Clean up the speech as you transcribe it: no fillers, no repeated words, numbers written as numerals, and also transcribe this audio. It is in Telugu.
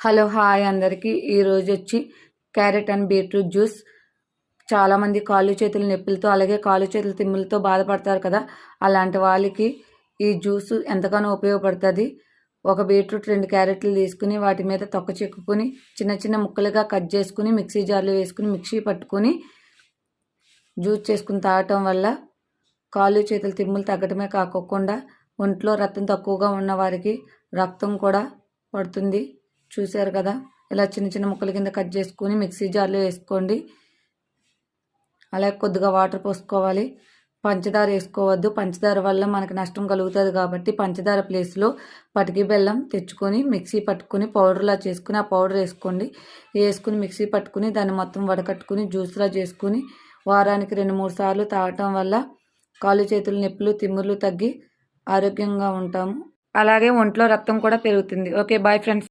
హలో హాయ్ అందరికీ ఈరోజు వచ్చి క్యారెట్ అండ్ బీట్రూట్ జ్యూస్. చాలామంది కాళ్ళు చేతుల నొప్పులతో అలాగే కాళ్ళు చేతుల తిమ్ములతో బాధపడతారు కదా. అలాంటి వాళ్ళకి ఈ జ్యూస్ ఎంతగానో ఉపయోగపడుతుంది. ఒక బీట్రూట్ 2 క్యారెట్లు తీసుకుని వాటి మీద తొక్క చెక్కుని చిన్న చిన్న ముక్కలుగా కట్ చేసుకుని మిక్సీ జార్లో వేసుకుని మిక్సీ పట్టుకుని జ్యూస్ చేసుకుని తాగటం వల్ల కాళ్ళు చేతుల తిమ్ములు తగ్గటమే కాకుండా ఒంట్లో రక్తం తక్కువగా ఉన్న వారికి రక్తం కూడా పడుతుంది. చూశారు కదా, ఇలా చిన్న చిన్న ముక్కల కింద కట్ చేసుకుని మిక్సీ జార్లో వేసుకోండి. అలాగే కొద్దిగా వాటర్ పోసుకోవాలి. పంచదార వేసుకోవద్దు, పంచదార వల్ల మనకి నష్టం కలుగుతుంది కాబట్టి పంచదార ప్లేస్లో పటికి బెల్లం తెచ్చుకొని మిక్సీ పట్టుకుని పౌడర్లా చేసుకుని ఆ పౌడర్ వేసుకుని మిక్సీ పట్టుకుని దాన్ని మొత్తం వడకట్టుకుని జ్యూస్లా చేసుకుని వారానికి 2-3 సార్లు తాగటం వల్ల కాళ్ళు చేతుల నొప్పులు తిమ్ముర్లు తగ్గి ఆరోగ్యంగా ఉంటాము. అలాగే ఒంట్లో రక్తం కూడా పెరుగుతుంది. Okay, bye friends.